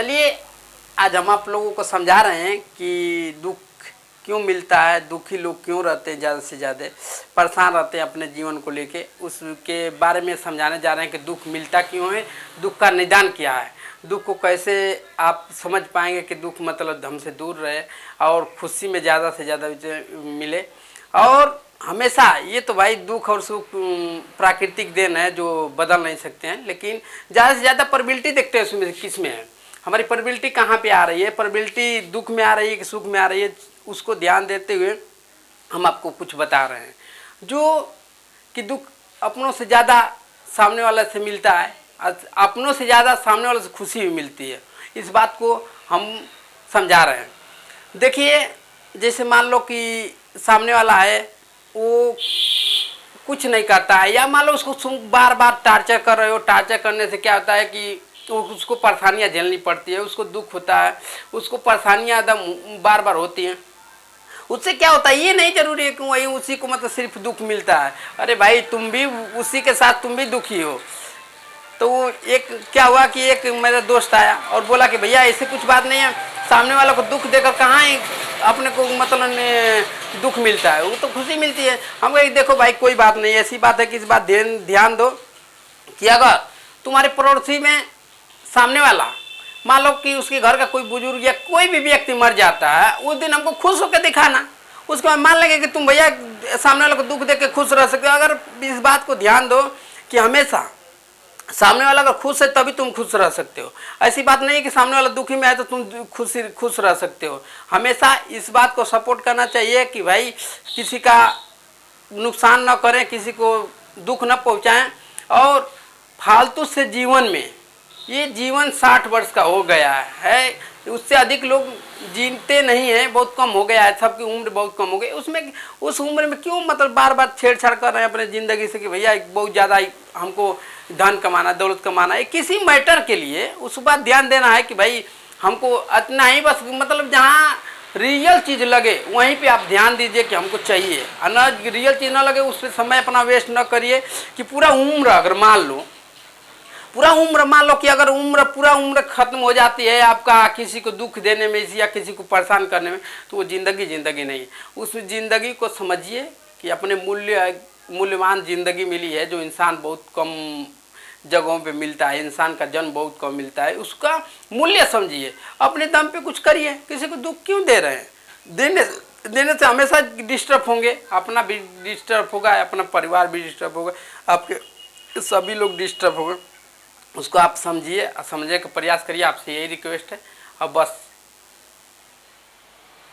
चलिए आज हम आप लोगों को समझा रहे हैं कि दुख क्यों मिलता है, दुखी लोग क्यों रहते हैं, ज़्यादा से ज़्यादा परेशान रहते हैं अपने जीवन को लेके, उसके बारे में समझाने जा रहे हैं कि दुख मिलता क्यों है, दुख का निदान क्या है, दुख को कैसे आप समझ पाएंगे कि दुख मतलब हमसे दूर रहे और खुशी में ज़्यादा से ज़्यादा मिले। और हमेशा ये तो भाई दुख और सुख प्राकृतिक देन है जो बदल नहीं सकते हैं, लेकिन ज़्यादा से ज़्यादा प्रोबेबिलिटी देखते हैं उसमें किस में है, हमारी प्रोबेबिलिटी कहाँ पे आ रही है, प्रोबेबिलिटी दुख में आ रही है कि सुख में आ रही है, उसको ध्यान देते हुए हम आपको कुछ बता रहे हैं। जो कि दुख अपनों से ज़्यादा सामने वाला से मिलता है, अपनों से ज़्यादा सामने वाले से खुशी भी मिलती है, इस बात को हम समझा रहे हैं। देखिए जैसे मान लो कि सामने वाला है वो कुछ नहीं करता है, या मान लो उसको बार बार टार्चर कर रहे हो, टार्चर करने से क्या होता है कि उसको परेशानियाँ झेलनी पड़ती है, उसको दुख होता है, उसको परेशानियाँ एकदम बार बार होती हैं। उससे क्या होता है, ये नहीं जरूरी है कि वही उसी को मतलब सिर्फ दुख मिलता है। अरे भाई तुम भी उसी के साथ तुम भी दुखी हो। तो एक क्या हुआ कि एक मेरा दोस्त आया और बोला कि भैया ऐसे कुछ बात नहीं है, सामने वाला को दुख देकर कहाँ अपने को मतलब दुख मिलता है, वो तो खुशी मिलती है। हम कहे देखो भाई कोई बात नहीं, ऐसी बात है कि इस बात ध्यान दो कि अगर तुम्हारे पड़ोसी में सामने वाला मान लो कि उसके घर का कोई बुजुर्ग या कोई भी व्यक्ति मर जाता है, उस दिन हमको खुश होकर दिखाना, उसके बाद मान लेंगे कि तुम भैया सामने वाले को दुख देख के खुश रह सकते हो। अगर इस बात को ध्यान दो कि हमेशा सामने वाला अगर खुश है तभी तुम खुश रह सकते हो, ऐसी बात नहीं है कि सामने वाला दुखी में है तो तुम खुश रह सकते हो। हमेशा इस बात को सपोर्ट करना चाहिए कि भाई किसी का नुकसान न करें, किसी को दुख न पहुँचाएँ। और फालतू से जीवन में ये जीवन 60 वर्ष का हो गया है, उससे अधिक लोग जीते नहीं हैं, बहुत कम हो गया है, सबकी उम्र बहुत कम हो गई। उसमें उस उम्र में क्यों मतलब बार बार छेड़छाड़ कर रहे हैं अपने ज़िंदगी से कि भैया बहुत ज़्यादा हमको धन कमाना, दौलत कमाना है, किसी मैटर के लिए उस बात ध्यान देना है कि भाई हमको इतना ही बस, मतलब जहाँ रियल चीज़ लगे वहीं पे आप ध्यान दीजिए कि हमको चाहिए, न रियल चीज़ ना लगे उस पर समय अपना वेस्ट न करिए। कि पूरा उम्र अगर मान लो कि अगर पूरा उम्र खत्म हो जाती है आपका किसी को दुख देने में या किसी को परेशान करने में, तो वो ज़िंदगी नहीं है। उस ज़िंदगी को समझिए कि अपने मूल्यवान ज़िंदगी मिली है, जो इंसान बहुत कम जगहों पे मिलता है, इंसान का जन्म बहुत कम मिलता है, उसका मूल्य समझिए, अपने दम पे कुछ करिए। किसी को दुख क्यों दे रहे हैं, देने से हमेशा डिस्टर्ब होंगे, अपना भी डिस्टर्ब होगा, अपना परिवार भी डिस्टर्ब होगा, आपके सभी लोग डिस्टर्ब होंगे। उसको आप समझिए, समझने का प्रयास करिए, आपसे यही रिक्वेस्ट है। अब बस